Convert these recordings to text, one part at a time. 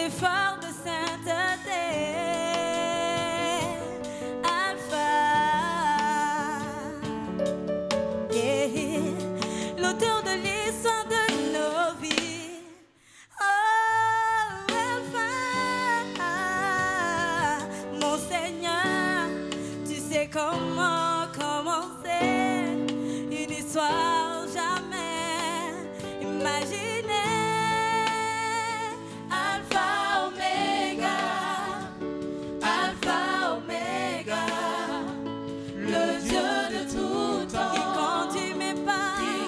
efforts de sainteté. Alpha, yeah, l'auteur de l'histoire de nos vies. Oh, Alpha, mon Seigneur, tu sais comment commencer une histoire jamais imaginée. Alpha, Oméga, Alpha, Oméga, le Dieu de tout temps, qui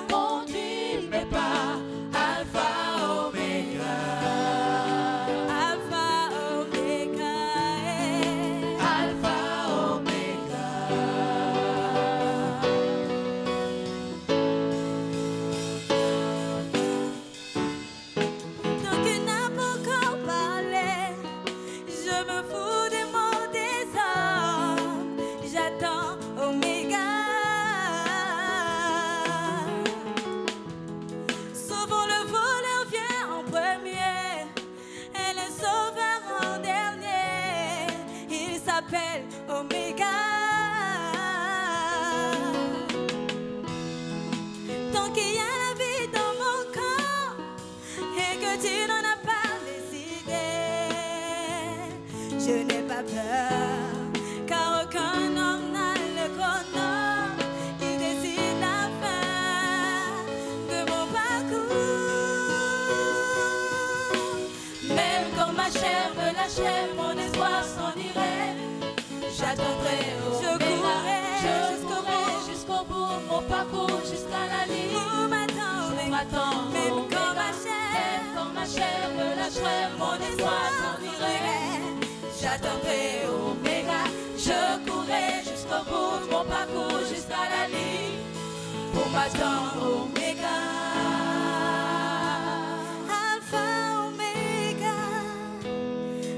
conduit mes pas, Alpha, Oméga, Alpha, Oméga, Alpha, Oméga. Donc il n'a pas encore parlé, je me fous des mots des hommes, j'attends Oméga. Souvent le voleur vient en premier et le sauveur en dernier. Il s'appelle Oméga. Tant qu'il y a la vie dans mon corps et que tu n'en as pas décidé, je n'ai pas peur, car aucun homme n'a le chrono qui décide la fin de mon parcours. Même quand ma chair me lâcherait, mon espoir s'en irait, j'attendrai je courrai jusqu'au bout, mon parcours jusqu'à la ligne. Vous m'attendez, même quand ma chair me lâcherait, mon espoir s'en irait, j'attendrai Oméga. Je courrai jusqu'au bout de mon parcours jusqu'à la ligne pour m'attendre Oméga. Alpha, Oméga,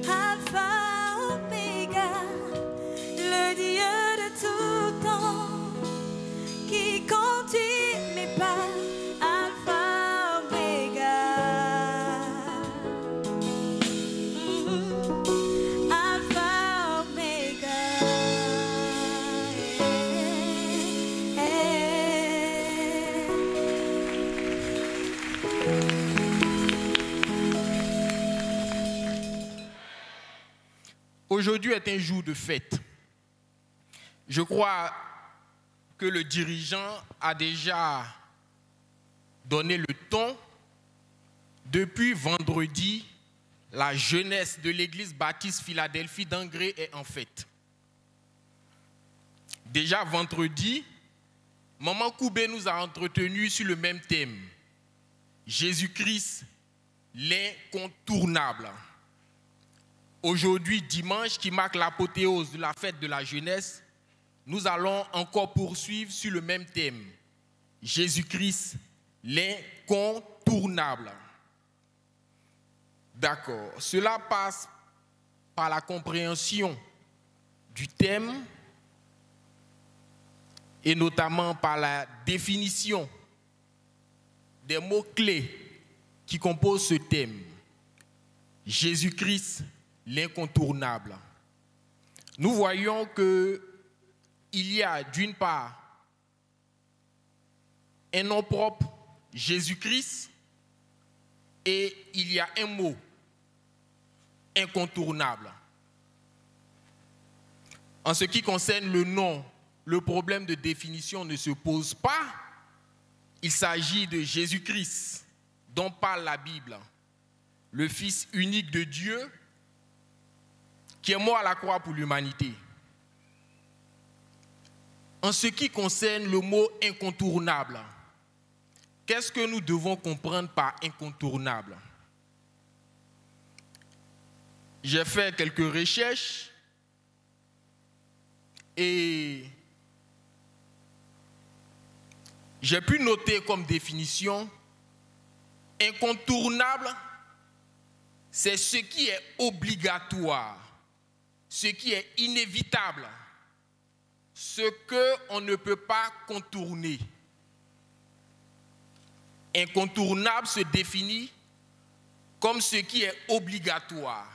Alpha, Oméga, le Dieu de tout temps qui conduit mes pas. Alpha, Oméga, Alpha, Oméga, Aujourd'hui est un jour de fête. Je crois que le dirigeant a déjà donné le ton. Depuis vendredi, la jeunesse de l'église baptiste Philadelphie d'Angré est en fête. Déjà vendredi, Maman Koubé nous a entretenus sur le même thème. Jésus-Christ, l'incontournable. Aujourd'hui, dimanche, qui marque l'apothéose de la fête de la jeunesse, nous allons encore poursuivre sur le même thème. Jésus-Christ, l'incontournable. D'accord. Cela passe par la compréhension du thème et notamment par la définition des mots-clés qui composent ce thème. Jésus-Christ, l'incontournable. Nous voyons qu'il y a d'une part un nom propre, Jésus-Christ, et il y a un mot, incontournable. En ce qui concerne le nom, le problème de définition ne se pose pas. Il s'agit de Jésus-Christ, dont parle la Bible, le Fils unique de Dieu, qui est mort à la croix pour l'humanité. En ce qui concerne le mot incontournable, qu'est-ce que nous devons comprendre par incontournable? J'ai fait quelques recherches et j'ai pu noter comme définition, incontournable, c'est ce qui est obligatoire, ce qui est inévitable, ce qu'on ne peut pas contourner. Incontournable se définit comme ce qui est obligatoire,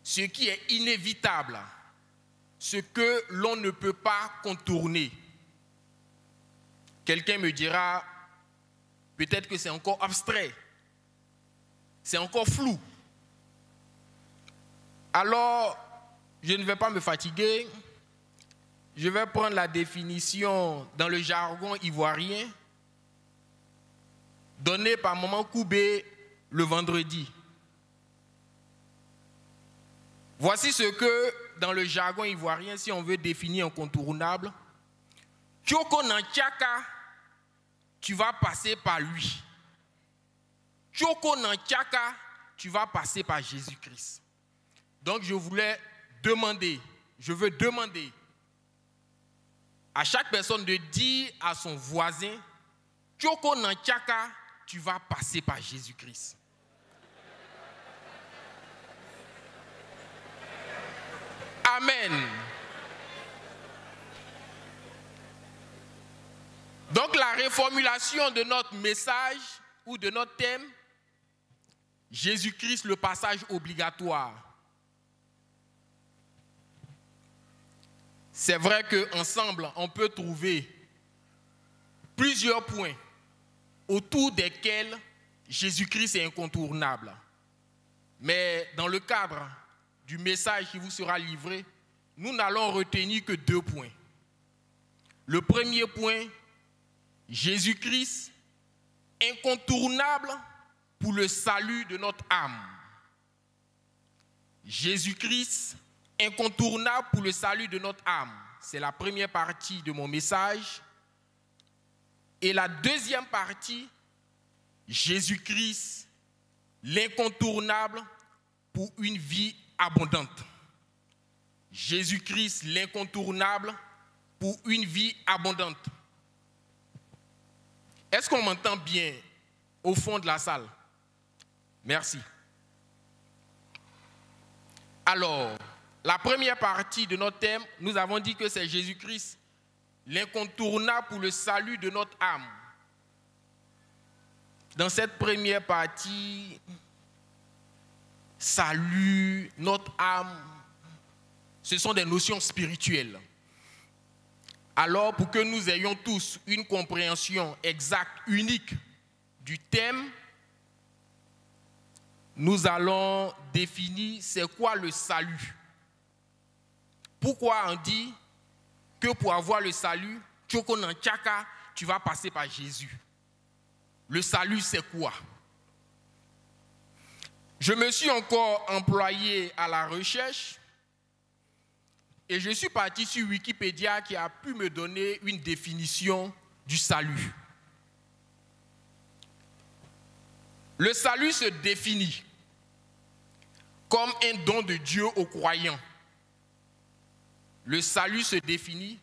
ce qui est inévitable, ce que l'on ne peut pas contourner. Quelqu'un me dira, peut-être que c'est encore abstrait, c'est encore flou. Alors, je ne vais pas me fatiguer, je vais prendre la définition dans le jargon ivoirien donnée par Maman Koubé le vendredi. Voici ce que, dans le jargon ivoirien, si on veut définir incontournable, Tchoko Nantiaka, tu vas passer par lui. Tchoko Nantiaka, tu vas passer par Jésus-Christ. Donc je veux demander à chaque personne de dire à son voisin, Tchoko Nantiaka, tu vas passer par Jésus-Christ. Amen. Donc la reformulation de notre message ou de notre thème, Jésus-Christ, le passage obligatoire. C'est vrai qu'ensemble, on peut trouver plusieurs points autour desquels Jésus-Christ est incontournable. Mais dans le cadre du message qui vous sera livré, nous n'allons retenir que 2 points. Le premier point, Jésus-Christ, incontournable pour le salut de notre âme. Jésus-Christ, incontournable pour le salut de notre âme. C'est la première partie de mon message. Et la deuxième partie, Jésus-Christ, l'incontournable pour une vie abondante. Jésus-Christ, l'incontournable pour une vie abondante. Est-ce qu'on m'entend bien au fond de la salle? Merci. Alors, la première partie de notre thème, nous avons dit que c'est Jésus-Christ, l'incontournable pour le salut de notre âme. Dans cette première partie, salut, notre âme, ce sont des notions spirituelles. Alors, pour que nous ayons tous une compréhension exacte, unique du thème, nous allons définir c'est quoi le salut. Pourquoi on dit que pour avoir le salut, Tchoko Nantiaka, tu vas passer par Jésus. Le salut, c'est quoi? Je me suis encore employé à la recherche et je suis parti sur Wikipédia qui a pu me donner une définition du salut. Le salut se définit comme un don de Dieu aux croyants. Le salut se définit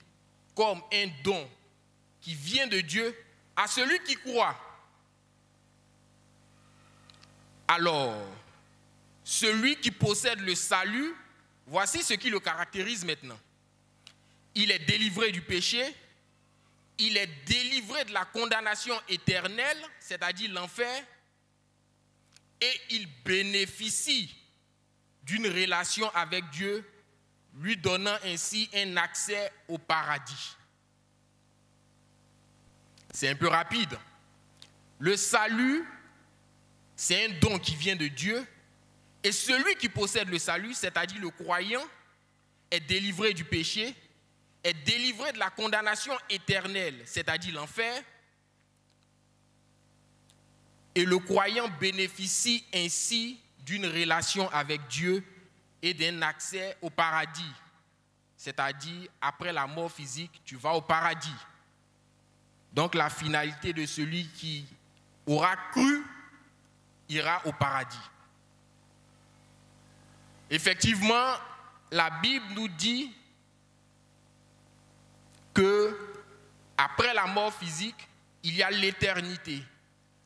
comme un don qui vient de Dieu à celui qui croit. Alors, celui qui possède le salut, voici ce qui le caractérise maintenant. Il est délivré du péché, il est délivré de la condamnation éternelle, c'est-à-dire l'enfer, et il bénéficie d'une relation avec Dieu, lui donnant ainsi un accès au paradis. C'est un peu rapide. Le salut, c'est un don qui vient de Dieu, et celui qui possède le salut, c'est-à-dire le croyant, est délivré du péché, est délivré de la condamnation éternelle, c'est-à-dire l'enfer, et le croyant bénéficie ainsi d'une relation avec Dieu et d'un accès au paradis. C'est-à-dire, après la mort physique, tu vas au paradis. Donc la finalité de celui qui aura cru ira au paradis. Effectivement, la Bible nous dit que après la mort physique, il y a l'éternité,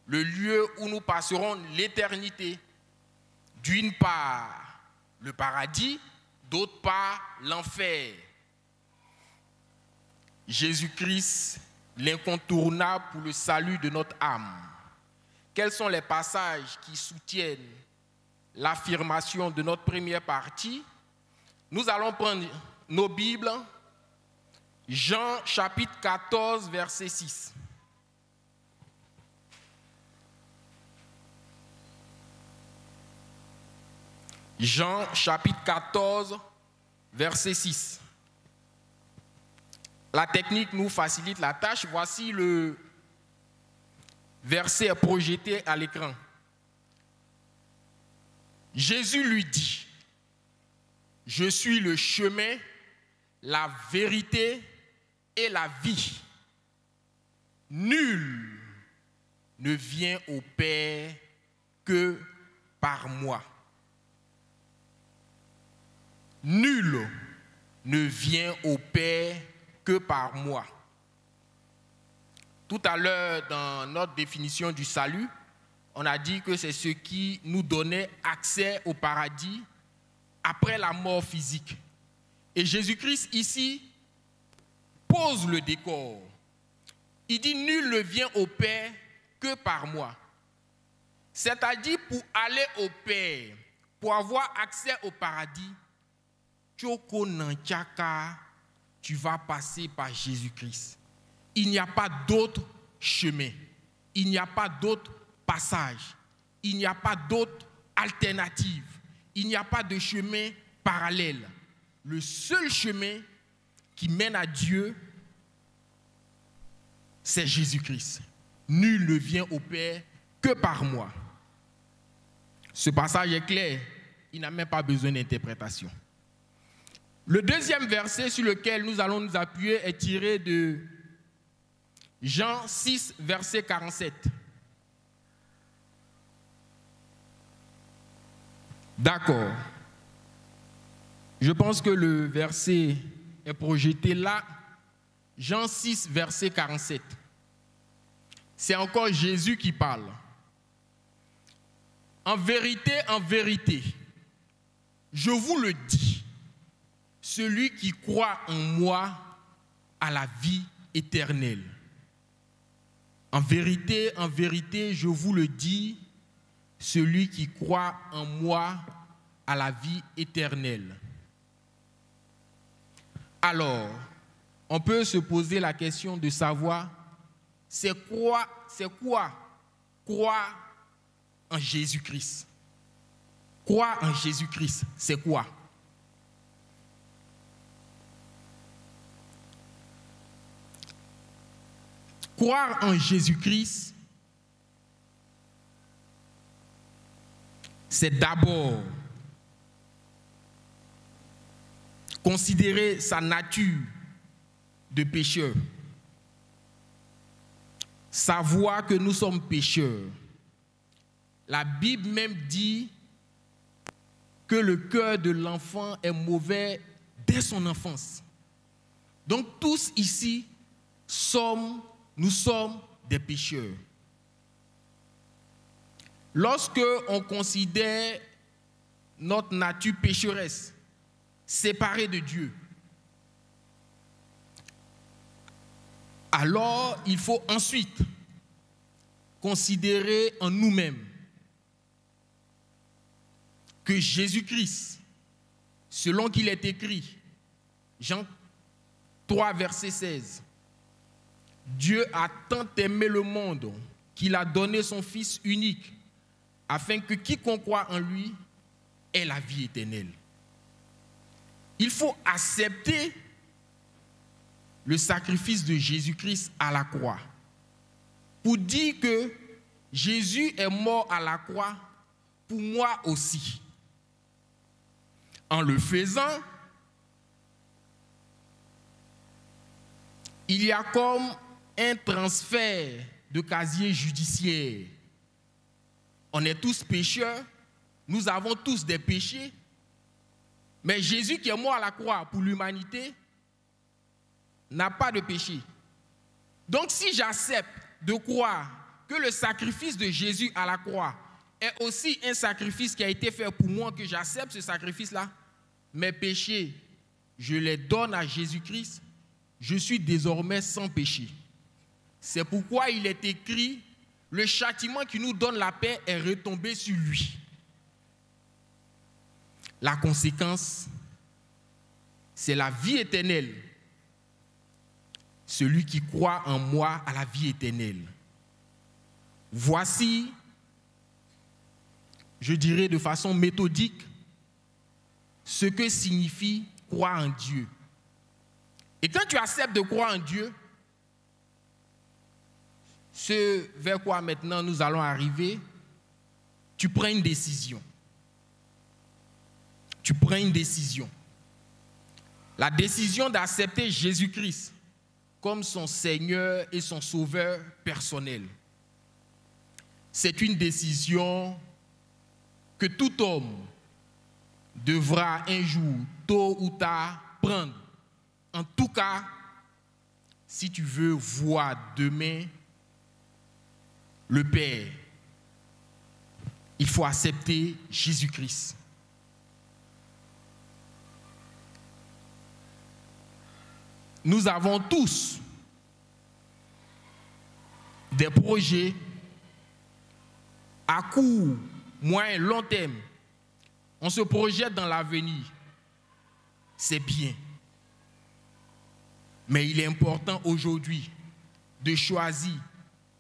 le lieu où nous passerons l'éternité. D'une part, le paradis, d'autre part, l'enfer. Jésus-Christ, l'incontournable pour le salut de notre âme. quels sont les passages qui soutiennent l'affirmation de notre première partie, nous allons prendre nos Bibles, Jean chapitre 14, verset 6. Jean chapitre 14, verset 6. La technique nous facilite la tâche. Voici le verset projeté à l'écran. Jésus lui dit, « Je suis le chemin, la vérité et la vie. Nul ne vient au Père que par moi. » Nul ne vient au Père que par moi. Tout à l'heure, dans notre définition du salut, on a dit que c'est ce qui nous donnait accès au paradis après la mort physique. Et Jésus-Christ, ici, pose le décor. Il dit, nul ne vient au Père que par moi. C'est-à-dire, pour aller au Père, pour avoir accès au paradis, tu vas passer par Jésus-Christ. Il n'y a pas d'autre chemin. Il n'y a pas d'autre passage. Il n'y a pas d'autre alternative. Il n'y a pas de chemin parallèle. Le seul chemin qui mène à Dieu, c'est Jésus-Christ. Nul ne vient au Père que par moi. Ce passage est clair. Il n'a même pas besoin d'interprétation. Le deuxième verset sur lequel nous allons nous appuyer est tiré de Jean 6, verset 47. D'accord. Je pense que le verset est projeté là. Jean 6, verset 47. C'est encore Jésus qui parle. En vérité, je vous le dis, celui qui croit en moi a la vie éternelle. En vérité, je vous le dis, celui qui croit en moi a la vie éternelle. Alors, on peut se poser la question de savoir, c'est quoi croire en Jésus-Christ? Croire en Jésus-Christ, c'est quoi? Croire en Jésus-Christ, c'est d'abord considérer sa nature de pécheur, savoir que nous sommes pécheurs. La Bible même dit que le cœur de l'enfant est mauvais dès son enfance. Donc tous ici nous sommes des pécheurs. Lorsque on considère notre nature pécheresse, séparée de Dieu, alors il faut ensuite considérer en nous-mêmes que Jésus-Christ, selon qu'il est écrit, Jean 3, verset 16, Dieu a tant aimé le monde qu'il a donné son Fils unique, afin que quiconque croit en lui ait la vie éternelle. Il faut accepter le sacrifice de Jésus-Christ à la croix pour dire que Jésus est mort à la croix pour moi aussi. En le faisant, il y a comme un transfert de casier judiciaire. On est tous pécheurs, nous avons tous des péchés, mais Jésus qui est mort à la croix pour l'humanité n'a pas de péché. Donc si j'accepte de croire que le sacrifice de Jésus à la croix est aussi un sacrifice qui a été fait pour moi, que j'accepte ce sacrifice-là, mes péchés, je les donne à Jésus-Christ, je suis désormais sans péché. C'est pourquoi il est écrit, le châtiment qui nous donne la paix est retombé sur lui. La conséquence, c'est la vie éternelle. Celui qui croit en moi a la vie éternelle. Voici, je dirais de façon méthodique, ce que signifie croire en Dieu. Et quand tu acceptes de croire en Dieu, ce vers quoi maintenant nous allons arriver, tu prends une décision. Tu prends une décision. La décision d'accepter Jésus-Christ comme son Seigneur et son Sauveur personnel. C'est une décision que tout homme devra un jour, tôt ou tard, prendre. En tout cas, si tu veux voir demain le Père, il faut accepter Jésus-Christ. Nous avons tous des projets à court, moyen, long terme. On se projette dans l'avenir. C'est bien. Mais il est important aujourd'hui de choisir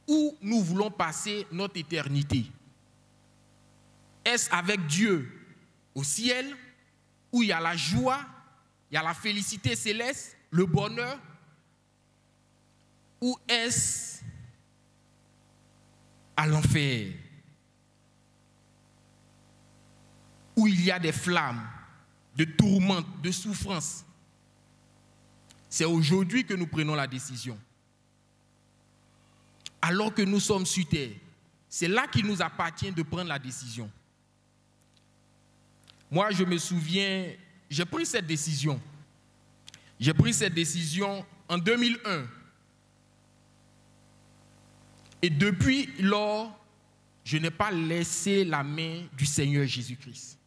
où nous voulons passer notre éternité. Est-ce avec Dieu au ciel, où il y a la joie, il y a la félicité céleste, le bonheur, ou est-ce à l'enfer, où il y a des flammes, de tourmentes, de souffrances? C'est aujourd'hui que nous prenons la décision. Alors que nous sommes sur terre, c'est là qu'il nous appartient de prendre la décision. Moi, je me souviens, j'ai pris cette décision. J'ai pris cette décision en 2001. Et depuis lors, je n'ai pas laissé la main du Seigneur Jésus-Christ.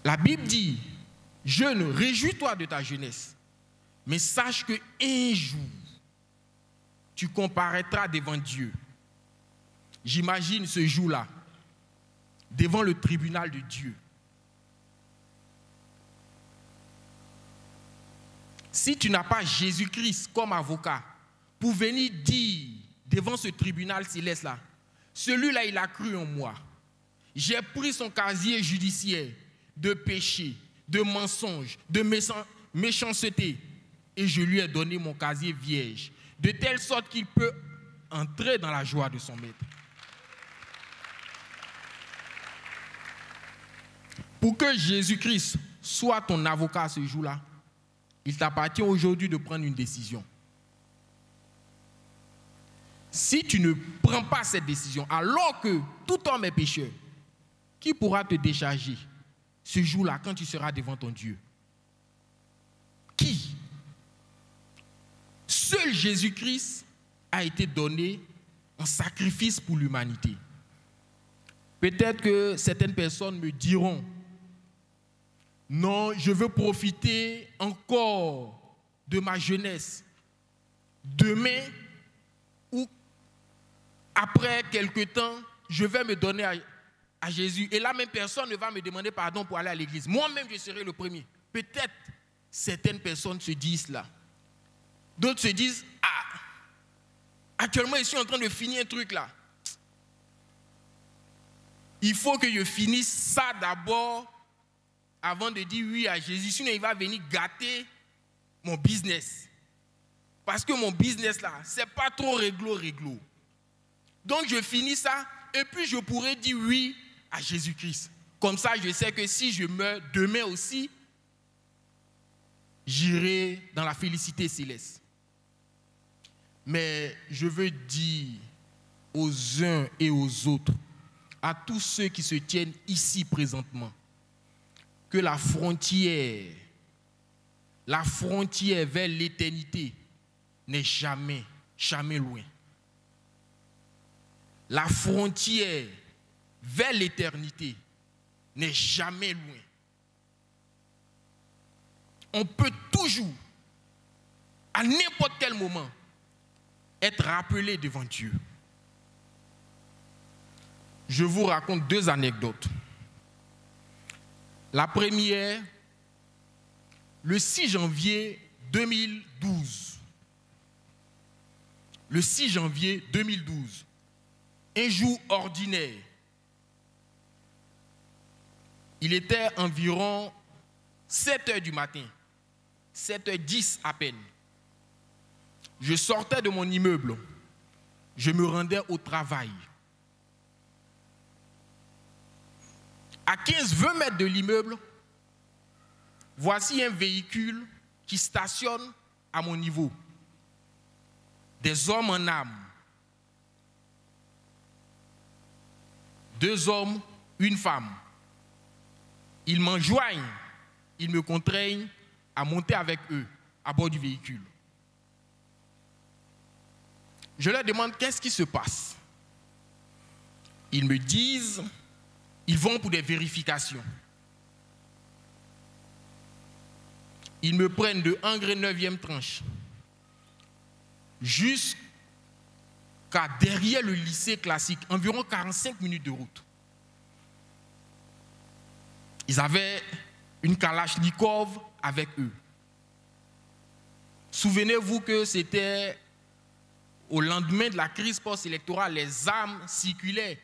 La Bible dit, jeune, réjouis-toi de ta jeunesse, mais sache qu'un jour, tu comparaîtras devant Dieu. J'imagine ce jour-là, devant le tribunal de Dieu. Si tu n'as pas Jésus-Christ comme avocat pour venir dire devant ce tribunal céleste-là, celui-là, il a cru en moi. J'ai pris son casier judiciaire de péché, de mensonge, de méchanceté, et je lui ai donné mon casier vierge, de telle sorte qu'il peut entrer dans la joie de son maître. Pour que Jésus-Christ soit ton avocat ce jour-là, il t'appartient aujourd'hui de prendre une décision. Si tu ne prends pas cette décision, alors que tout homme est pécheur, qui pourra te décharger ce jour-là quand tu seras devant ton Dieu? Qui? Seul Jésus-Christ a été donné en sacrifice pour l'humanité. Peut-être que certaines personnes me diront, non, je veux profiter encore de ma jeunesse. Demain ou après quelque temps, je vais me donner à Jésus. Et là même, personne ne va me demander pardon pour aller à l'église. Moi-même, je serai le premier. Peut-être certaines personnes se disent là. D'autres se disent, ah, actuellement, je suis en train de finir un truc là. Il faut que je finisse ça d'abord avant de dire oui à Jésus. Sinon, il va venir gâter mon business. Parce que mon business là, c'est pas trop réglo. Donc, je finis ça et puis je pourrai dire oui à Jésus-Christ. Comme ça, je sais que si je meurs demain aussi, j'irai dans la félicité céleste. Mais je veux dire aux uns et aux autres, à tous ceux qui se tiennent ici présentement, que la frontière vers l'éternité n'est jamais loin. La frontière vers l'éternité n'est jamais loin. On peut toujours à n'importe quel moment, être rappelé devant Dieu. Je vous raconte 2 anecdotes. La première, le 6 janvier 2012. Le 6 janvier 2012, un jour ordinaire. Il était environ 7 heures du matin, 7h10 à peine. Je sortais de mon immeuble, je me rendais au travail. À 15-20 mètres de l'immeuble, voici un véhicule qui stationne à mon niveau. Des hommes en âme. 2 hommes, 1 femme. Ils m'enjoignent, ils me contraignent à monter avec eux à bord du véhicule. Je leur demande qu'est-ce qui se passe. Ils me disent, ils vont pour des vérifications. Ils me prennent de Angres 9e tranche jusqu'à derrière le lycée classique, environ 45 minutes de route. Ils avaient une Kalachnikov avec eux. Souvenez-vous que c'était au lendemain de la crise post-électorale, les armes circulaient.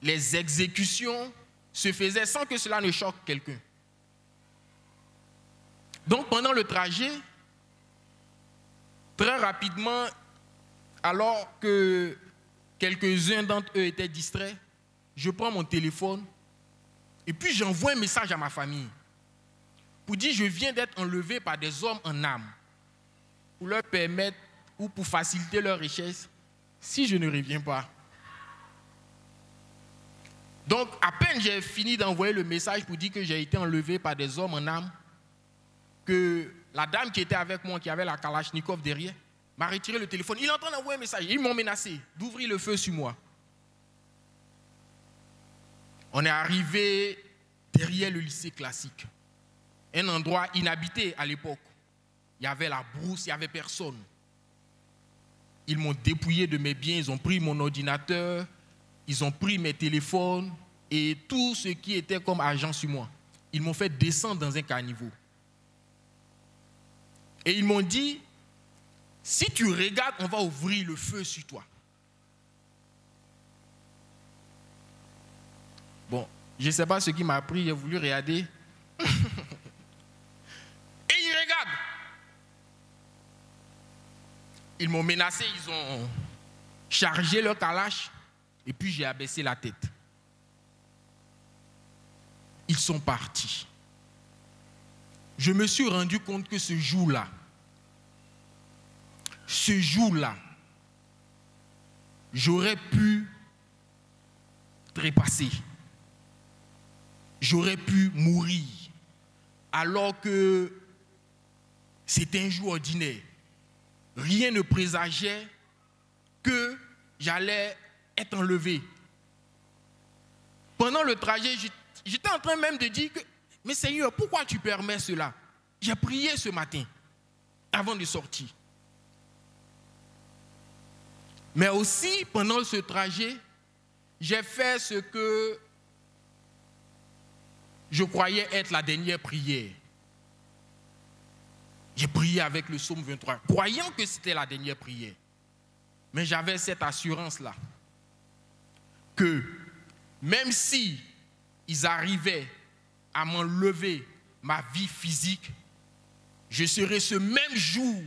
Les exécutions se faisaient sans que cela ne choque quelqu'un. Donc pendant le trajet, très rapidement, alors que quelques-uns d'entre eux étaient distraits, je prends mon téléphone et puis j'envoie un message à ma famille pour dire je viens d'être enlevé par des hommes en âme pour leur permettre ou pour faciliter leur richesse si je ne reviens pas. Donc à peine j'ai fini d'envoyer le message pour dire que j'ai été enlevé par des hommes en âme, que la dame qui était avec moi, qui avait la Kalachnikov derrière, m'a retiré le téléphone. Il est en train d'envoyer un message. Ils m'ont menacé d'ouvrir le feu sur moi. On est arrivé derrière le lycée classique. Un endroit inhabité à l'époque. Il y avait la brousse, il n'y avait personne. Ils m'ont dépouillé de mes biens, ils ont pris mon ordinateur, ils ont pris mes téléphones et tout ce qui était comme argent sur moi. Ils m'ont fait descendre dans un caniveau. Et ils m'ont dit, si tu regardes, on va ouvrir le feu sur toi. Bon, je ne sais pas ce qui m'a pris, j'ai voulu regarder. Et ils regardent. Ils m'ont menacé, ils ont chargé leur kalash, et puis j'ai abaissé la tête. Ils sont partis. Je me suis rendu compte que ce jour-là, j'aurais pu trépasser. J'aurais pu mourir. Alors que c'était un jour ordinaire. Rien ne présageait que j'allais être enlevé. Pendant le trajet, j'étais en train même de dire que mais Seigneur, pourquoi tu permets cela? J'ai prié ce matin, avant de sortir. Mais aussi, pendant ce trajet, j'ai fait ce que je croyais être la dernière prière. J'ai prié avec le psaume 23, croyant que c'était la dernière prière. Mais j'avais cette assurance-là, que même si ils arrivaient à m'enlever ma vie physique, je serai ce même jour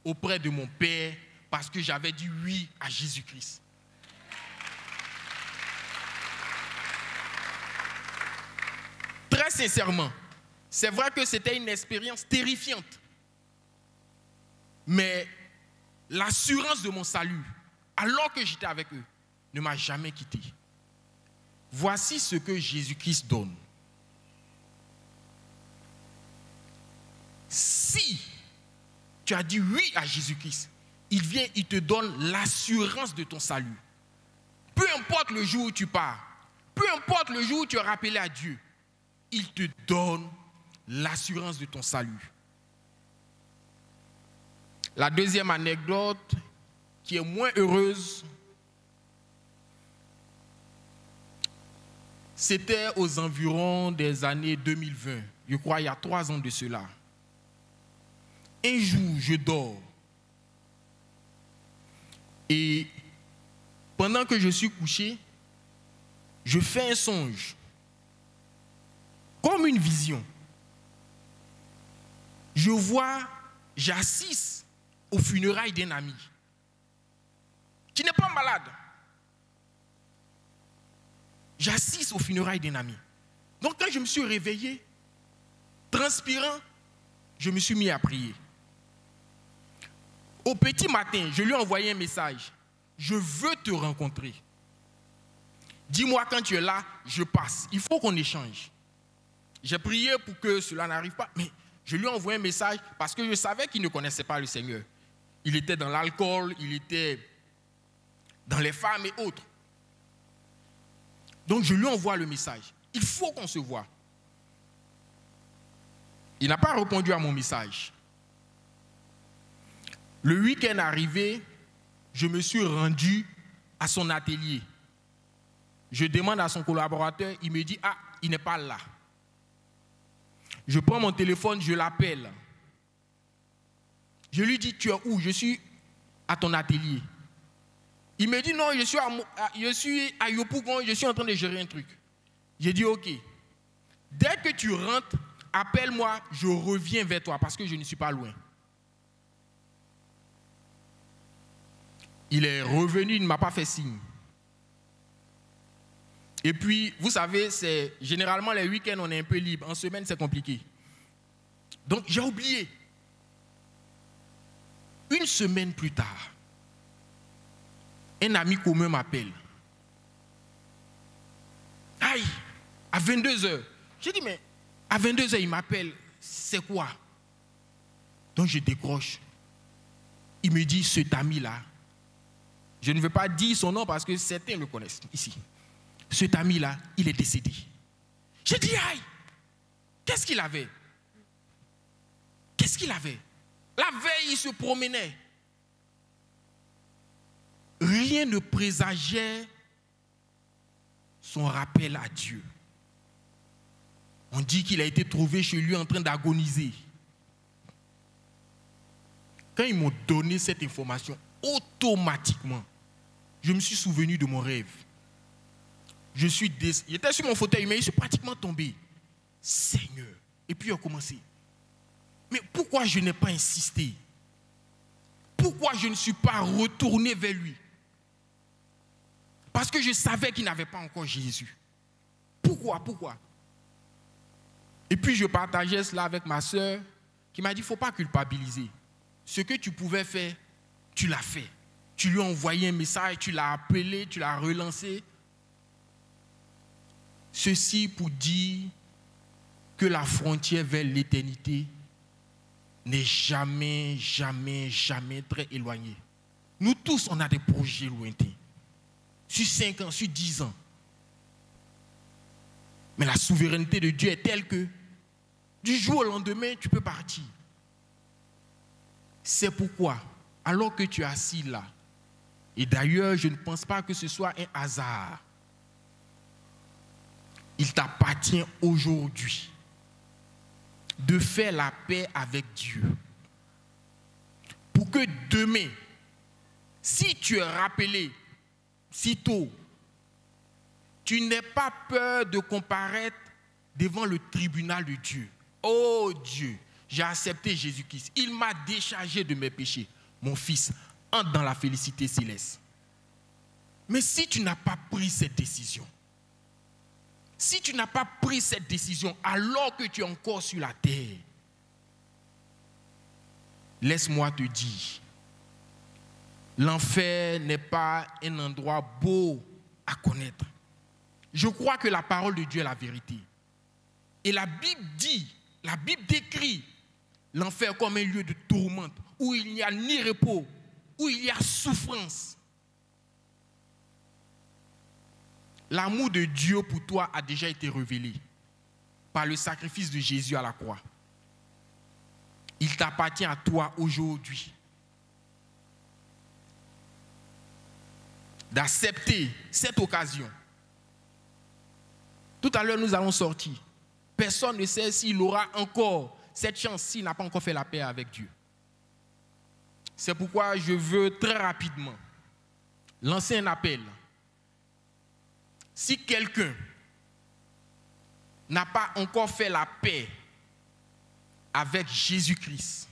auprès de mon Père parce que j'avais dit oui à Jésus-Christ. Très sincèrement, c'est vrai que c'était une expérience terrifiante, mais l'assurance de mon salut, alors que j'étais avec eux, ne m'a jamais quitté. Voici ce que Jésus-Christ donne. Si tu as dit oui à Jésus-Christ, il vient, il te donne l'assurance de ton salut. Peu importe le jour où tu pars, peu importe le jour où tu es rappelé à Dieu, il te donne l'assurance de ton salut. La deuxième anecdote, qui est moins heureuse, c'était aux environs des années 2020. Je crois il y a 3 ans de cela. Un jour, je dors. Et pendant que je suis couché, je fais un songe. Comme une vision. Je vois, j'assiste aux funérailles d'un ami qui n'est pas malade. J'assiste aux funérailles d'un ami. Donc quand je me suis réveillé, transpirant, je me suis mis à prier. Au petit matin, je lui ai envoyé un message. Je veux te rencontrer. Dis-moi quand tu es là, je passe. Il faut qu'on échange. J'ai prié pour que cela n'arrive pas, mais je lui ai envoyé un message parce que je savais qu'il ne connaissait pas le Seigneur. Il était dans l'alcool, il était dans les femmes et autres. Donc je lui envoie le message. Il faut qu'on se voie. Il n'a pas répondu à mon message. Le week-end arrivé, je me suis rendu à son atelier. Je demande à son collaborateur, il me dit « Ah, il n'est pas là ». Je prends mon téléphone, je l'appelle. Je lui dis « Tu es où ?» « Je suis à ton atelier. » Il me dit « Non, je suis à Yopougon, je suis en train de gérer un truc. » J'ai dit « Ok. Dès que tu rentres, appelle-moi, je reviens vers toi parce que je ne suis pas loin. » Il est revenu, il ne m'a pas fait signe. Et puis, vous savez, généralement les week-ends, on est un peu libre. En semaine, c'est compliqué. Donc, j'ai oublié. Une semaine plus tard, un ami commun m'appelle. Aïe, à 22h. J'ai dit, mais à 22h, il m'appelle. C'est quoi? Donc, je décroche. Il me dit, cet ami-là, je ne veux pas dire son nom parce que certains le connaissent ici. Cet ami-là, il est décédé. J'ai dit, aïe, qu'est-ce qu'il avait? Qu'est-ce qu'il avait? La veille, il se promenait. Rien ne présageait son rappel à Dieu. On dit qu'il a été trouvé chez lui en train d'agoniser. Quand ils m'ont donné cette information, automatiquement, je me suis souvenu de mon rêve. J'étais sur mon fauteuil, mais je suis pratiquement tombé. Seigneur. Et puis il a commencé. Mais pourquoi je n'ai pas insisté? Pourquoi je ne suis pas retourné vers lui? Parce que je savais qu'il n'avait pas encore Jésus. Pourquoi? Et puis je partageais cela avec ma soeur qui m'a dit, il ne faut pas culpabiliser. Ce que tu pouvais faire, tu l'as fait. Tu lui as envoyé un message, tu l'as appelé, tu l'as relancé. Ceci pour dire que la frontière vers l'éternité n'est jamais très éloignée. Nous tous, on a des projets lointains. Sur 5 ans, sur 10 ans. Mais la souveraineté de Dieu est telle que du jour au lendemain, tu peux partir. C'est pourquoi, alors que tu es assis là, et d'ailleurs, je ne pense pas que ce soit un hasard, il t'appartient aujourd'hui de faire la paix avec Dieu. Pour que demain, si tu es rappelé si tôt, tu n'aies pas peur de comparaître devant le tribunal de Dieu. Oh Dieu, j'ai accepté Jésus-Christ. Il m'a déchargé de mes péchés. Mon fils, entre dans la félicité céleste. Mais si tu n'as pas pris cette décision, alors que tu es encore sur la terre, laisse-moi te dire, l'enfer n'est pas un endroit beau à connaître. Je crois que la parole de Dieu est la vérité. Et la Bible décrit l'enfer comme un lieu de tourmente, où il n'y a ni repos, où il y a souffrance. L'amour de Dieu pour toi a déjà été révélé par le sacrifice de Jésus à la croix. Il t'appartient à toi aujourd'hui d'accepter cette occasion. Tout à l'heure, nous allons sortir. Personne ne sait s'il aura encore cette chance, s'il n'a pas encore fait la paix avec Dieu. C'est pourquoi je veux très rapidement lancer un appel. Si quelqu'un n'a pas encore fait la paix avec Jésus-Christ,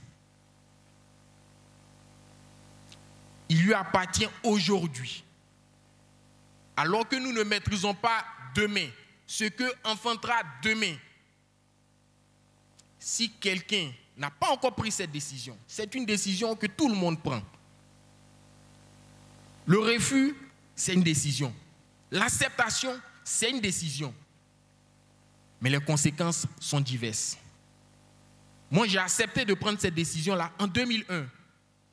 il lui appartient aujourd'hui. Alors que nous ne maîtrisons pas demain, ce que enfantera demain. Si quelqu'un n'a pas encore pris cette décision, c'est une décision que tout le monde prend. Le refus, c'est une décision. L'acceptation, c'est une décision. Mais les conséquences sont diverses. Moi, j'ai accepté de prendre cette décision-là en 2001.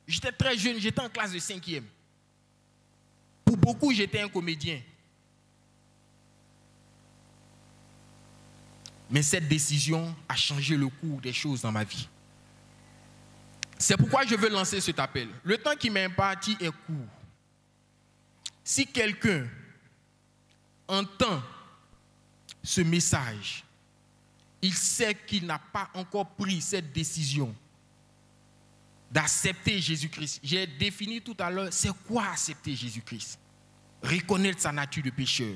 J'étais très jeune, j'étais en classe de 5e. Pour beaucoup, j'étais un comédien. Mais cette décision a changé le cours des choses dans ma vie. C'est pourquoi je veux lancer cet appel. Le temps qui m'est imparti est court. Si quelqu'un entend ce message, il sait qu'il n'a pas encore pris cette décision d'accepter Jésus-Christ. J'ai défini tout à l'heure, c'est quoi accepter Jésus-Christ? Reconnaître sa nature de pécheur.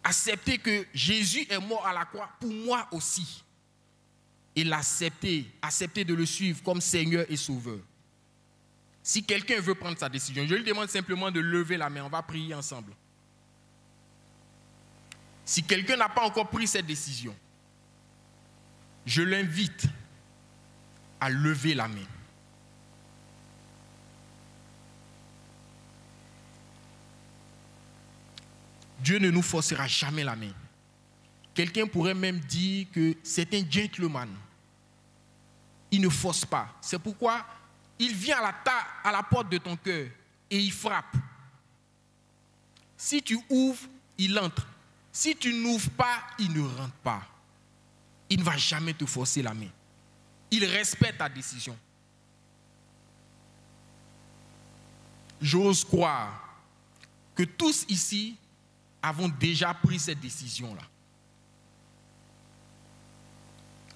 Accepter que Jésus est mort à la croix pour moi aussi. Et l'accepter, accepter de le suivre comme Seigneur et Sauveur. Si quelqu'un veut prendre sa décision, je lui demande simplement de lever la main, on va prier ensemble. Si quelqu'un n'a pas encore pris cette décision, je l'invite à lever la main. Dieu ne nous forcera jamais la main. Quelqu'un pourrait même dire que c'est un gentleman. Il ne force pas. C'est pourquoi il vient à la porte de ton cœur et il frappe. Si tu ouvres, il entre. Si tu n'ouvres pas, il ne rentre pas. Il ne va jamais te forcer la main. Il respecte ta décision. J'ose croire que tous ici avons déjà pris cette décision-là.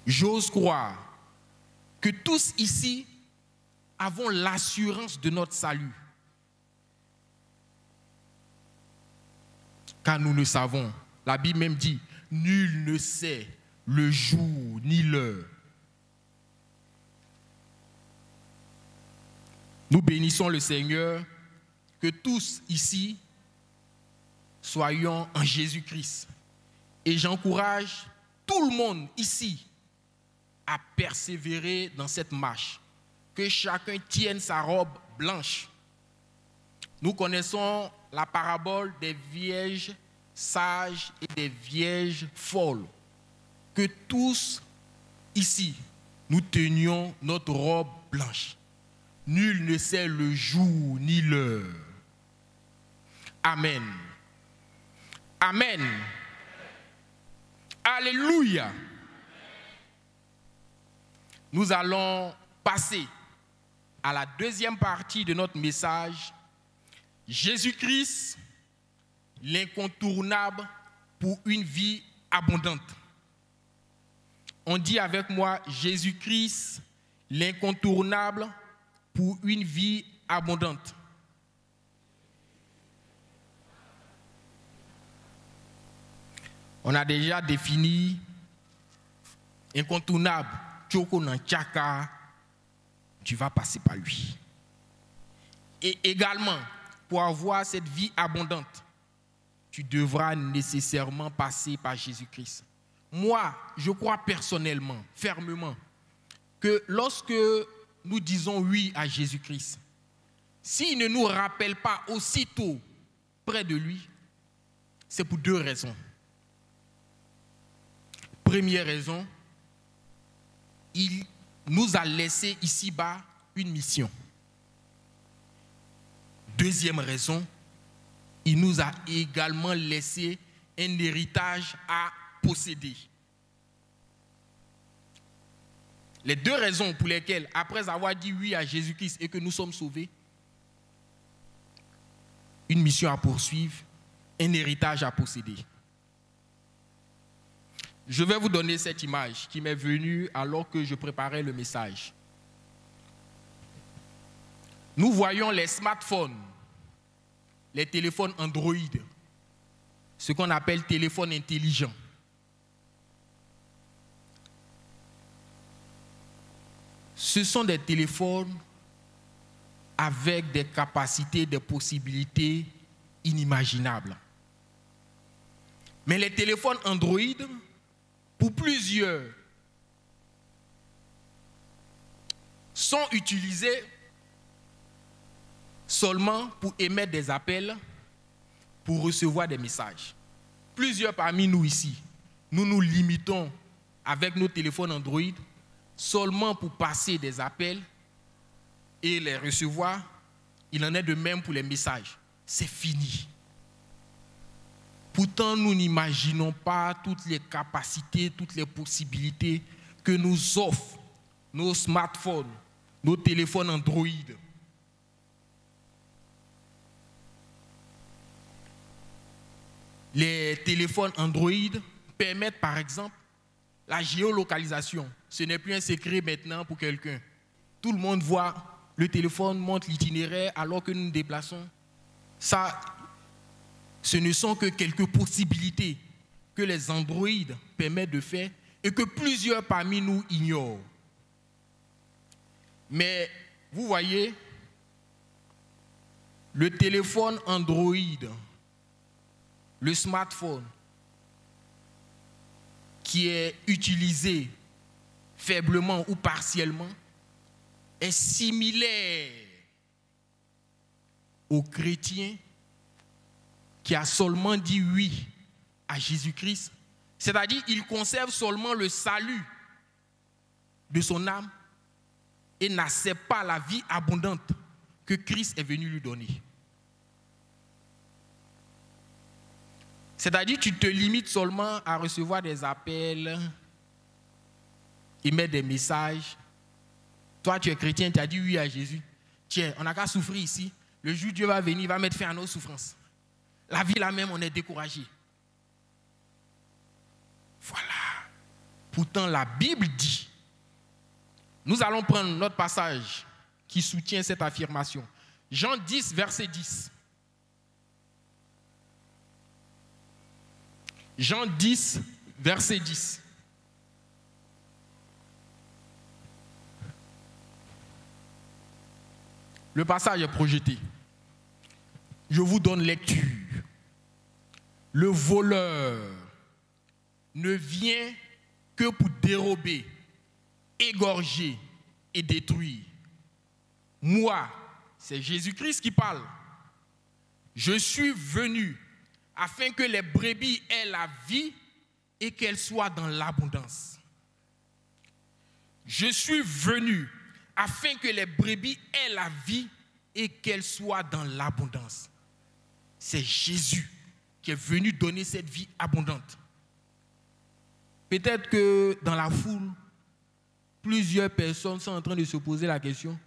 J'ose croire que tous ici avons l'assurance de notre salut. Car nous le savons, la Bible même dit, nul ne sait le jour ni l'heure. Nous bénissons le Seigneur, que tous ici soyons en Jésus-Christ. Et j'encourage tout le monde ici à persévérer dans cette marche. Que chacun tienne sa robe blanche. Nous connaissons la parabole des vierges sages et des vierges folles. Que tous ici, nous tenions notre robe blanche. Nul ne sait le jour ni l'heure. Amen. Amen. Alléluia. Nous allons passer à la deuxième partie de notre message. Jésus-Christ, l'incontournable pour une vie abondante. On dit avec moi, Jésus-Christ, l'incontournable pour une vie abondante. On a déjà défini incontournable. Tu vas passer par lui. Et également, pour avoir cette vie abondante, tu devras nécessairement passer par Jésus-Christ. Moi, je crois personnellement, fermement, que lorsque nous disons oui à Jésus-Christ, s'il ne nous rappelle pas aussitôt près de lui, c'est pour deux raisons. Première raison, il nous a laissé ici-bas une mission. Deuxième raison, il nous a également laissé un héritage à posséder. Les deux raisons pour lesquelles, après avoir dit oui à Jésus-Christ et que nous sommes sauvés, une mission à poursuivre, un héritage à posséder. Je vais vous donner cette image qui m'est venue alors que je préparais le message. Nous voyons les smartphones, les téléphones Android, ce qu'on appelle téléphones intelligents. Ce sont des téléphones avec des capacités, des possibilités inimaginables. Mais les téléphones Android, pour plusieurs, sont utilisés seulement pour émettre des appels, pour recevoir des messages. Plusieurs parmi nous ici, nous nous limitons avec nos téléphones Android seulement pour passer des appels et les recevoir. Il en est de même pour les messages. C'est fini. Pourtant, nous n'imaginons pas toutes les capacités, toutes les possibilités que nous offrent nos smartphones, nos téléphones Android. Les téléphones Android permettent, par exemple, la géolocalisation. Ce n'est plus un secret maintenant pour quelqu'un. Tout le monde voit, le téléphone montre l'itinéraire alors que nous nous déplaçons. Ça, ce ne sont que quelques possibilités que les Android permettent de faire et que plusieurs parmi nous ignorent. Mais vous voyez, le téléphone Android, le smartphone, qui est utilisé faiblement ou partiellement, est similaire au chrétien qui a seulement dit oui à Jésus-Christ. C'est-à-dire qu'il conserve seulement le salut de son âme et n'accepte pas la vie abondante que Christ est venu lui donner. C'est-à-dire que tu te limites seulement à recevoir des appels, émettre des messages. Toi, tu es chrétien, tu as dit oui à Jésus. Tiens, on n'a qu'à souffrir ici. Le jour où Dieu va venir, il va mettre fin à nos souffrances. La vie là même, on est découragé. Voilà. Pourtant, la Bible dit, nous allons prendre notre passage qui soutient cette affirmation. Jean 10, verset 10. Jean 10, verset 10. Le passage est projeté. Je vous donne lecture. Le voleur ne vient que pour dérober, égorger et détruire. Moi, c'est Jésus-Christ qui parle. Je suis venu afin que les brebis aient la vie et qu'elles soient dans l'abondance. Je suis venu afin que les brebis aient la vie et qu'elles soient dans l'abondance. C'est Jésus qui est venu donner cette vie abondante. Peut-être que dans la foule, plusieurs personnes sont en train de se poser la question,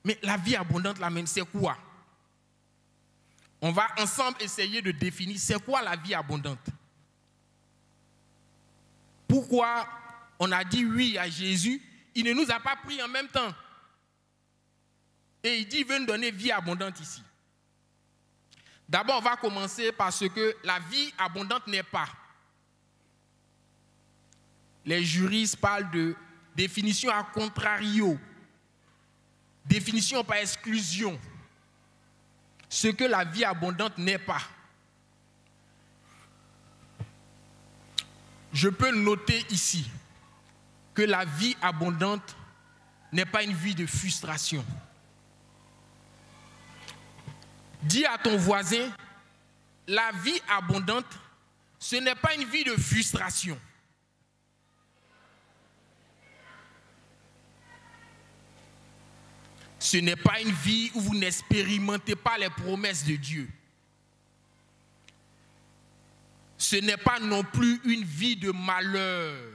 mais la vie abondante, c'est quoi? On va ensemble essayer de définir c'est quoi la vie abondante. Pourquoi on a dit oui à Jésus? Il ne nous a pas pris en même temps. Et il dit qu'il veut nous donner vie abondante ici. D'abord, on va commencer par ce que la vie abondante n'est pas. Les juristes parlent de définition à contrario, définition par exclusion. Ce que la vie abondante n'est pas. Je peux noter ici que la vie abondante n'est pas une vie de frustration. Dis à ton voisin, la vie abondante, ce n'est pas une vie de frustration. Ce n'est pas une vie où vous n'expérimentez pas les promesses de Dieu. Ce n'est pas non plus une vie de malheur.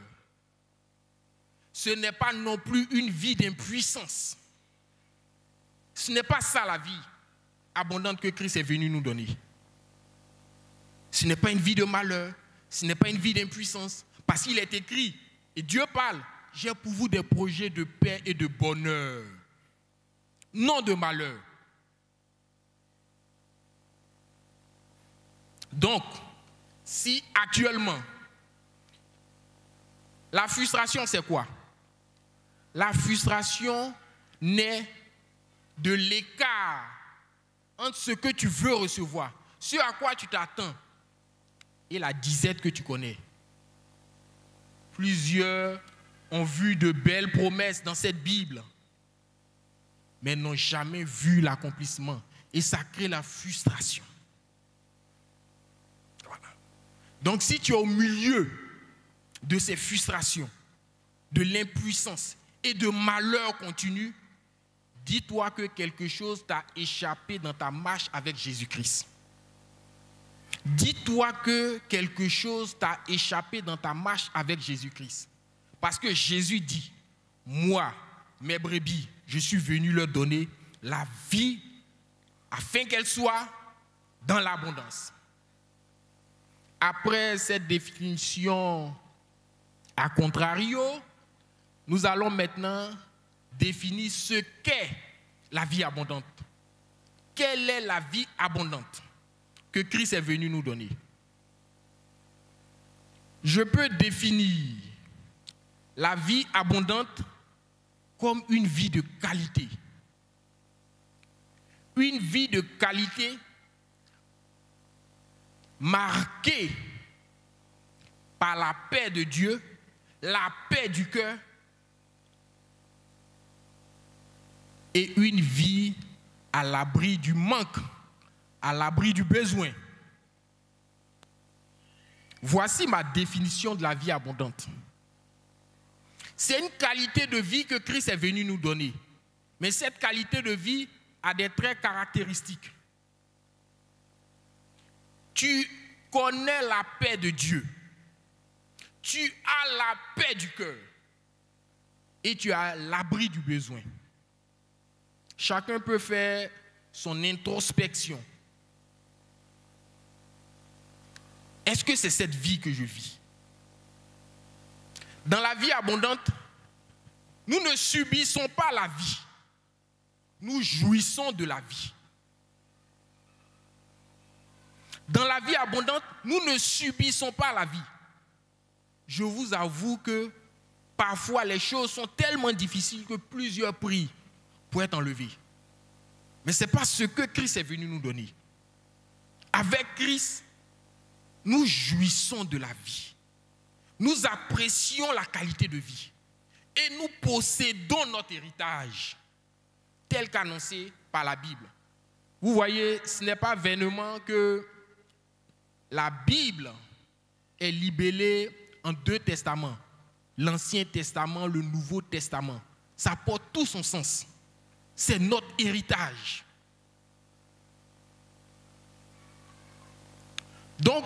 Ce n'est pas non plus une vie d'impuissance. Ce n'est pas ça la vie abondante que Christ est venu nous donner. Ce n'est pas une vie de malheur, ce n'est pas une vie d'impuissance, parce qu'il est écrit, et Dieu parle, j'ai pour vous des projets de paix et de bonheur, non de malheur. Donc, si actuellement, la frustration c'est quoi? La frustration naît de l'écart entre ce que tu veux recevoir, ce à quoi tu t'attends, et la disette que tu connais. Plusieurs ont vu de belles promesses dans cette Bible, mais n'ont jamais vu l'accomplissement. Et ça crée la frustration. Voilà. Donc si tu es au milieu de ces frustrations, de l'impuissance et de malheur continu, dis-toi que quelque chose t'a échappé dans ta marche avec Jésus-Christ. Dis-toi que quelque chose t'a échappé dans ta marche avec Jésus-Christ. Parce que Jésus dit, moi, mes brebis, je suis venu leur donner la vie afin qu'elle soit dans l'abondance. Après cette définition à contrario, nous allons maintenant définir ce qu'est la vie abondante. Quelle est la vie abondante que Christ est venu nous donner? Je peux définir la vie abondante comme une vie de qualité. Une vie de qualité marquée par la paix de Dieu, la paix du cœur et une vie à l'abri du manque, à l'abri du besoin. Voici ma définition de la vie abondante. C'est une qualité de vie que Christ est venu nous donner. Mais cette qualité de vie a des traits caractéristiques. Tu connais la paix de Dieu. Tu as la paix du cœur. Et tu as l'abri du besoin. Chacun peut faire son introspection. Est-ce que c'est cette vie que je vis? Dans la vie abondante, nous ne subissons pas la vie. Nous jouissons de la vie. Dans la vie abondante, nous ne subissons pas la vie. Je vous avoue que parfois les choses sont tellement difficiles que plusieurs prient pour être enlevés. Mais ce n'est pas ce que Christ est venu nous donner. Avec Christ, nous jouissons de la vie. Nous apprécions la qualité de vie. Et nous possédons notre héritage, tel qu'annoncé par la Bible. Vous voyez, ce n'est pas vainement que la Bible est libellée en 2 testaments. L'Ancien Testament, le Nouveau Testament. Ça porte tout son sens. C'est notre héritage. Donc,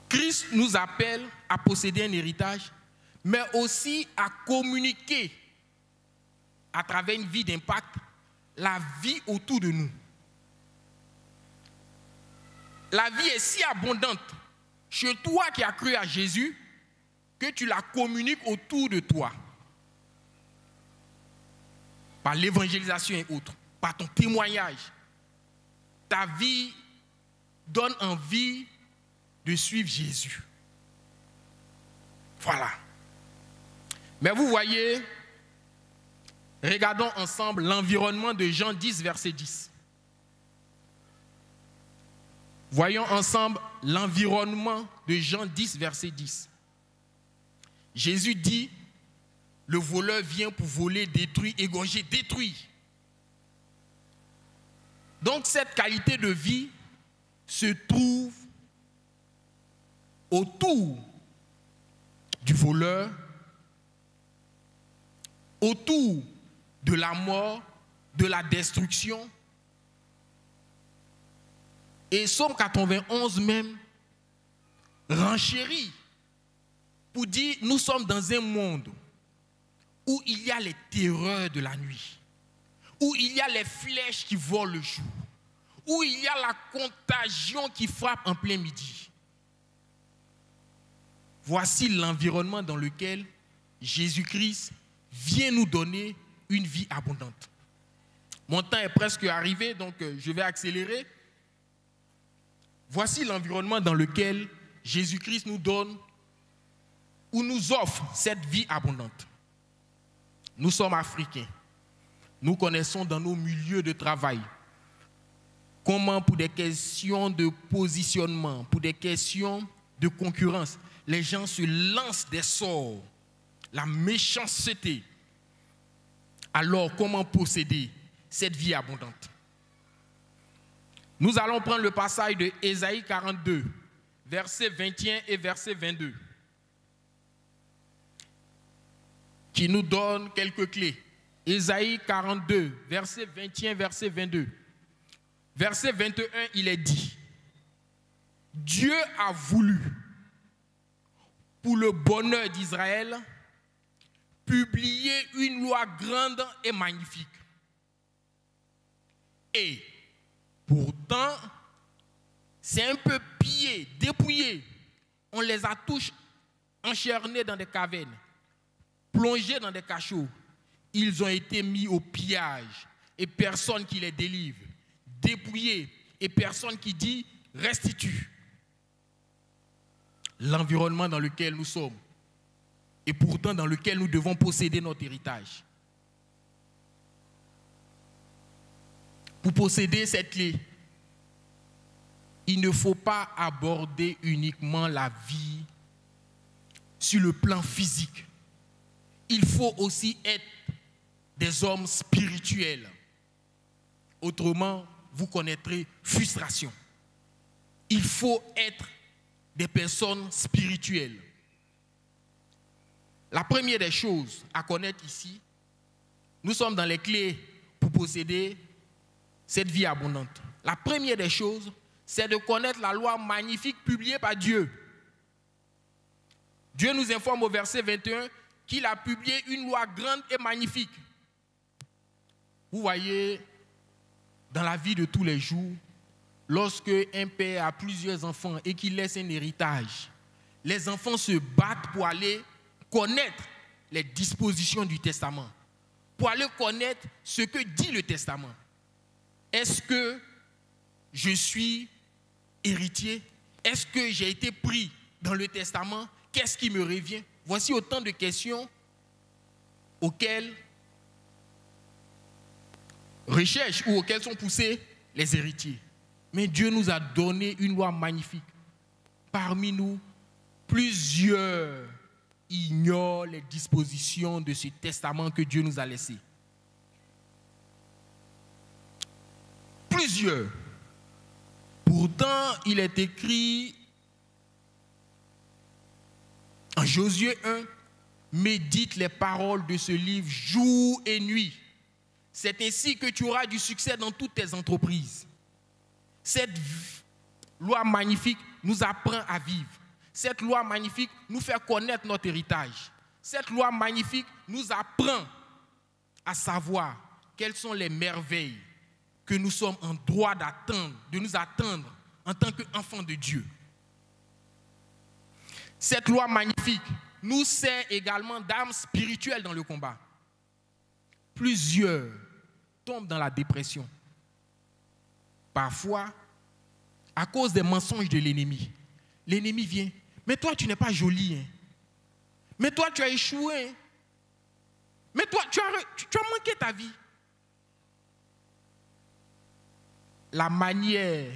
Christ nous appelle à posséder un héritage, mais aussi à communiquer à travers une vie d'impact la vie autour de nous. La vie est si abondante chez toi qui as cru à Jésus que tu la communiques autour de toi. Par l'évangélisation et autres, par ton témoignage. Ta vie donne envie de suivre Jésus. Voilà. Mais vous voyez, regardons ensemble l'environnement de Jean 10, verset 10. Voyons ensemble l'environnement de Jean 10, verset 10. Jésus dit, le voleur vient pour voler, détruire, égorger, détruire. Donc cette qualité de vie se trouve autour du voleur, autour de la mort, de la destruction. Et Psaume 91 même renchérit pour dire, nous sommes dans un monde où il y a les terreurs de la nuit, où il y a les flèches qui volent le jour, où il y a la contagion qui frappe en plein midi. Voici l'environnement dans lequel Jésus-Christ vient nous donner une vie abondante. Mon temps est presque arrivé, donc je vais accélérer. Voici l'environnement dans lequel Jésus-Christ nous donne ou nous offre cette vie abondante. Nous sommes africains. Nous connaissons dans nos milieux de travail comment, pour des questions de positionnement, pour des questions de concurrence, les gens se lancent des sorts, la méchanceté. Alors, comment posséder cette vie abondante? Nous allons prendre le passage de Ésaïe 42, verset 21 et verset 22, qui nous donne quelques clés. Ésaïe 42, verset 21, verset 22. Verset 21, il est dit: Dieu a voulu, pour le bonheur d'Israël, publier une loi grande et magnifique. Et pourtant, c'est un peu pillé, dépouillé. On les a tous enchernés dans des cavernes, plongés dans des cachots. Ils ont été mis au pillage et personne qui les délivre. Dépouillés et personne qui dit restitue. L'environnement dans lequel nous sommes et pourtant dans lequel nous devons posséder notre héritage. Pour posséder cette clé, il ne faut pas aborder uniquement la vie sur le plan physique. Il faut aussi être des hommes spirituels. Autrement, vous connaîtrez frustration. Il faut être des personnes spirituelles. La première des choses à connaître ici, nous sommes dans les clés pour posséder cette vie abondante. La première des choses, c'est de connaître la loi magnifique publiée par Dieu. Dieu nous informe au verset 21 qu'il a publié une loi grande et magnifique. Vous voyez, dans la vie de tous les jours, lorsque un père a plusieurs enfants et qu'il laisse un héritage, les enfants se battent pour aller connaître les dispositions du testament, pour aller connaître ce que dit le testament. Est-ce que je suis héritier? Est-ce que j'ai été pris dans le testament? Qu'est-ce qui me revient? Voici autant de questions auxquelles recherchent ou auxquelles sont poussés les héritiers. Mais Dieu nous a donné une loi magnifique. Parmi nous, plusieurs ignorent les dispositions de ce testament que Dieu nous a laissé. Plusieurs. Pourtant, il est écrit en Josué 1, médite les paroles de ce livre jour et nuit. C'est ainsi que tu auras du succès dans toutes tes entreprises. Cette loi magnifique nous apprend à vivre. Cette loi magnifique nous fait connaître notre héritage. Cette loi magnifique nous apprend à savoir quelles sont les merveilles que nous sommes en droit d'attendre, de nous attendre en tant qu'enfants de Dieu. Cette loi magnifique nous sert également d'arme spirituelle dans le combat. Plusieurs tombent dans la dépression. Parfois, à cause des mensonges de l'ennemi. L'ennemi vient. Mais toi, tu n'es pas jolie. Hein. Mais toi, tu as échoué. Hein. Mais toi, tu as manqué ta vie. La manière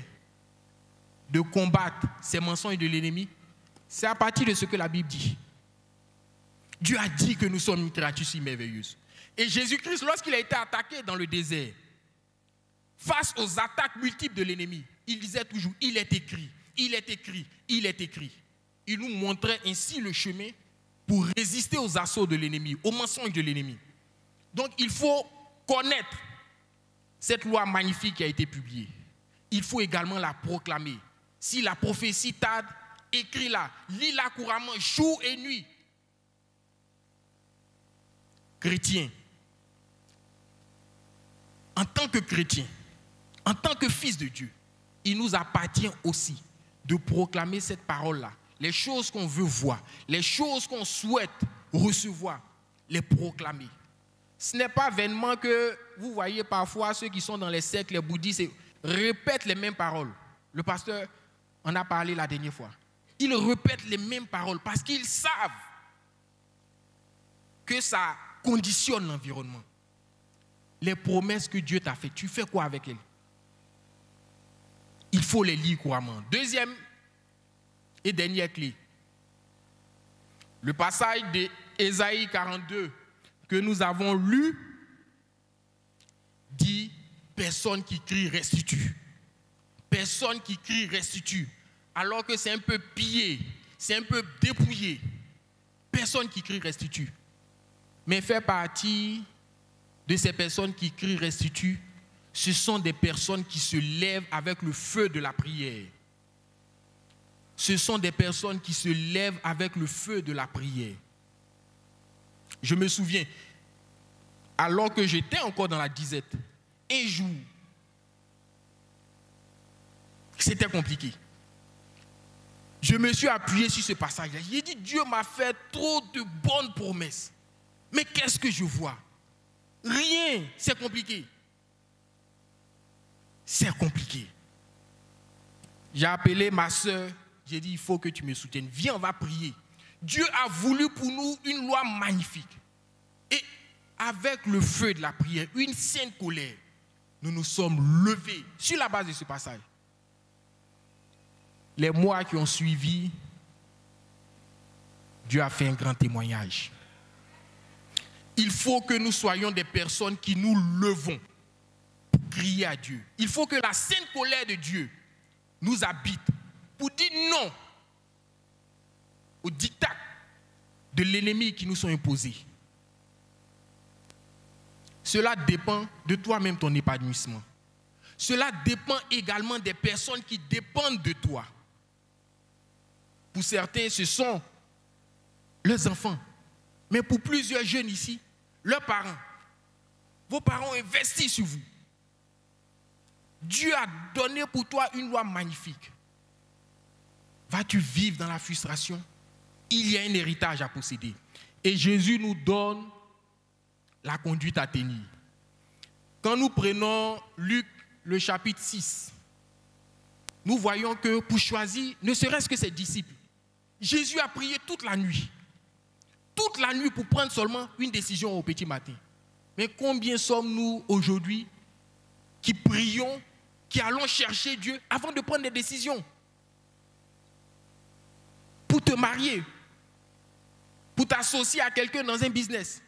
de combattre ces mensonges de l'ennemi, c'est à partir de ce que la Bible dit. Dieu a dit que nous sommes une créature si merveilleuse. Et Jésus-Christ, lorsqu'il a été attaqué dans le désert, face aux attaques multiples de l'ennemi, il disait toujours, il est écrit, il est écrit, il est écrit. Il nous montrait ainsi le chemin pour résister aux assauts de l'ennemi, aux mensonges de l'ennemi. Donc il faut connaître cette loi magnifique qui a été publiée. Il faut également la proclamer. Si la prophétie tarde, écris-la, lis-la couramment, jour et nuit. Chrétien, en tant que chrétien, en tant que fils de Dieu, il nous appartient aussi de proclamer cette parole-là. Les choses qu'on veut voir, les choses qu'on souhaite recevoir, les proclamer. Ce n'est pas vainement que vous voyez parfois ceux qui sont dans les cercles bouddhistes répètent les mêmes paroles. Le pasteur en a parlé la dernière fois. Ils répètent les mêmes paroles parce qu'ils savent que ça conditionne l'environnement. Les promesses que Dieu t'a faites, tu fais quoi avec elles? Il faut les lire couramment. Deuxième et dernière clé. Le passage d'Ésaïe 42 que nous avons lu dit « Personne qui crie restitue ». Personne qui crie restitue. Alors que c'est un peu pillé, c'est un peu dépouillé. Personne qui crie restitue. Mais faire partie de ces personnes qui crient restitue, ce sont des personnes qui se lèvent avec le feu de la prière. Ce sont des personnes qui se lèvent avec le feu de la prière. Je me souviens, alors que j'étais encore dans la disette, un jour, c'était compliqué. Je me suis appuyé sur ce passage-là. J'ai dit, Dieu m'a fait trop de bonnes promesses. Mais qu'est-ce que je vois? Rien, c'est compliqué. C'est compliqué. J'ai appelé ma soeur, j'ai dit, il faut que tu me soutiennes. Viens, on va prier. Dieu a voulu pour nous une loi magnifique. Et avec le feu de la prière, une sainte colère, nous nous sommes levés sur la base de ce passage. Les mois qui ont suivi, Dieu a fait un grand témoignage. Il faut que nous soyons des personnes qui nous levons pour crier à Dieu. Il faut que la sainte colère de Dieu nous habite pour dire non aux dictats de l'ennemi qui nous sont imposés. Cela dépend de toi-même, ton épanouissement. Cela dépend également des personnes qui dépendent de toi. Pour certains, ce sont leurs enfants. Mais pour plusieurs jeunes ici, leurs parents. Vos parents ont investi sur vous. Dieu a donné pour toi une loi magnifique. Vas-tu vivre dans la frustration? Il y a un héritage à posséder. Et Jésus nous donne la conduite à tenir. Quand nous prenons Luc, le chapitre 6, nous voyons que pour choisir, ne serait-ce que ses disciples, Jésus a prié toute la nuit. Toute la nuit pour prendre seulement une décision au petit matin. Mais combien sommes-nous aujourd'hui qui prions, qui allons chercher Dieu avant de prendre des décisions? Pour te marier, pour t'associer à quelqu'un dans un business,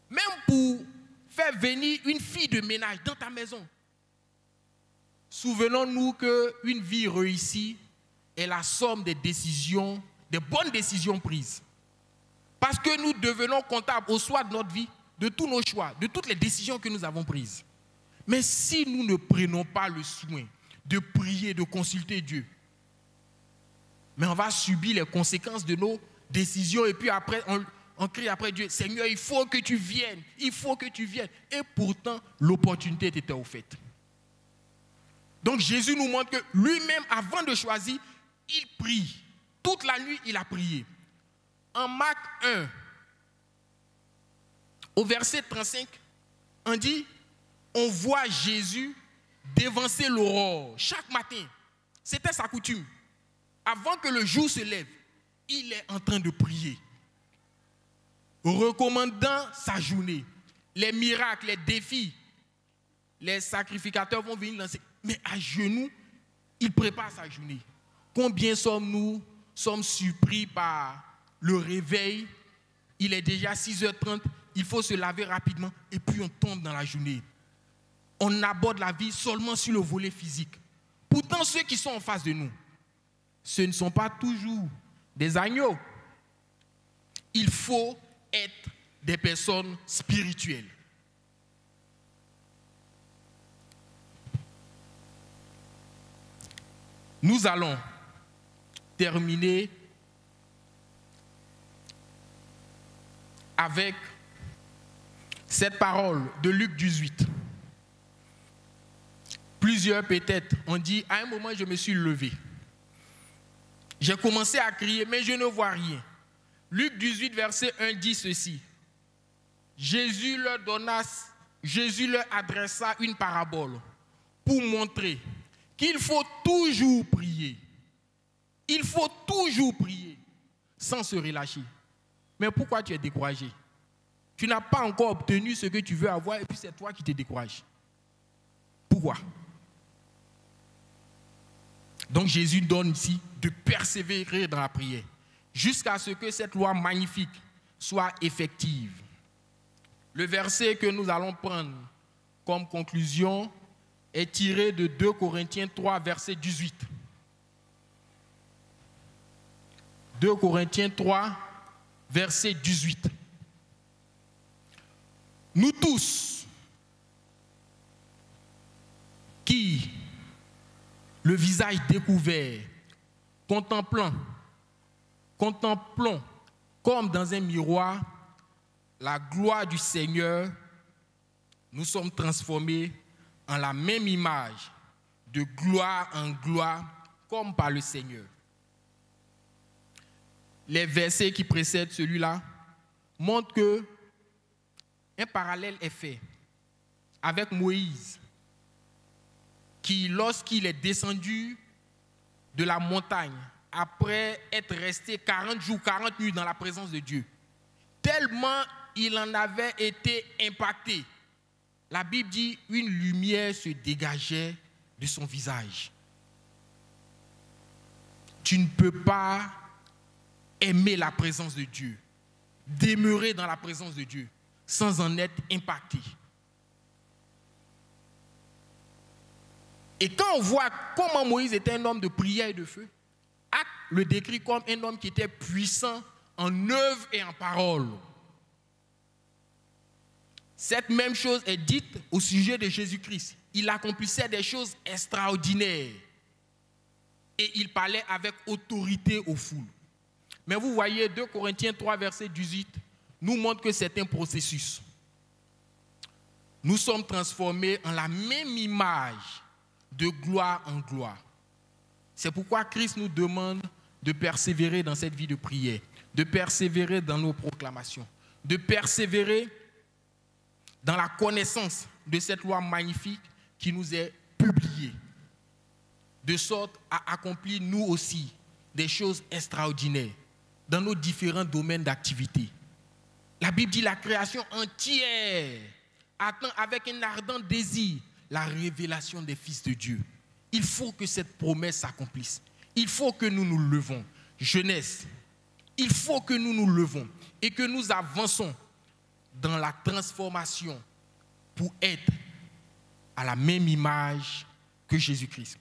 même pour faire venir une fille de ménage dans ta maison. Souvenons-nous qu'une vie réussie est la somme des décisions, des bonnes décisions prises. Parce que nous devenons comptables au soir de notre vie, de tous nos choix, de toutes les décisions que nous avons prises. Mais si nous ne prenons pas le soin de prier, de consulter Dieu, mais on va subir les conséquences de nos décisions et puis après, on crie après Dieu, Seigneur, il faut que tu viennes, il faut que tu viennes. Et pourtant, l'opportunité était offerte. Donc Jésus nous montre que lui-même, avant de choisir, il prie. Toute la nuit, il a prié. En Marc 1, au verset 35, on dit, on voit Jésus dévancer l'aurore chaque matin. C'était sa coutume. Avant que le jour se lève, il est en train de prier, recommandant sa journée. Les miracles, les défis, les sacrificateurs vont venir lancer. Mais à genoux, il prépare sa journée. Combien sommes-nous surpris par le réveil? Il est déjà 6h30, il faut se laver rapidement et puis on tombe dans la journée. On aborde la vie seulement sur le volet physique. Pourtant, ceux qui sont en face de nous, ce ne sont pas toujours des agneaux. Il faut être des personnes spirituelles. Nous allons terminer avec cette parole de Luc 18. Plusieurs peut-être ont dit, à un moment, je me suis levé. J'ai commencé à crier, mais je ne vois rien. Luc 18, verset 1 dit ceci. Jésus leur adressa une parabole pour montrer qu'il faut toujours prier. Il faut toujours prier sans se relâcher. Mais pourquoi tu es découragé? Tu n'as pas encore obtenu ce que tu veux avoir et puis c'est toi qui te décourages. Pourquoi? Donc Jésus donne ici de persévérer dans la prière jusqu'à ce que cette loi magnifique soit effective. Le verset que nous allons prendre comme conclusion est tiré de 2 Corinthiens 3, verset 18. 2 Corinthiens 3, verset 18. Nous tous qui, le visage découvert, contemplons comme dans un miroir la gloire du Seigneur, nous sommes transformés en la même image, de gloire en gloire, comme par le Seigneur. Les versets qui précèdent celui-là montrent qu'un parallèle est fait avec Moïse, qui, lorsqu'il est descendu de la montagne, après être resté 40 jours, 40 nuits dans la présence de Dieu, tellement il en avait été impacté, la Bible dit une lumière se dégageait de son visage. Tu ne peux pas aimer la présence de Dieu, demeurer dans la présence de Dieu, sans en être impacté. Et quand on voit comment Moïse était un homme de prière et de feu, Acte le décrit comme un homme qui était puissant en œuvre et en parole. Cette même chose est dite au sujet de Jésus-Christ. Il accomplissait des choses extraordinaires et il parlait avec autorité aux foules. Mais vous voyez, 2 Corinthiens 3, verset 18, nous montre que c'est un processus. Nous sommes transformés en la même image de gloire en gloire. C'est pourquoi Christ nous demande de persévérer dans cette vie de prière, de persévérer dans nos proclamations, de persévérer dans la connaissance de cette loi magnifique qui nous est publiée, de sorte à accomplir nous aussi des choses extraordinaires dans nos différents domaines d'activité. La Bible dit la création entière attend avec un ardent désir la révélation des fils de Dieu. Il faut que cette promesse s'accomplisse. Il faut que nous nous levons. Jeunesse, il faut que nous nous levons et que nous avançons dans la transformation pour être à la même image que Jésus-Christ.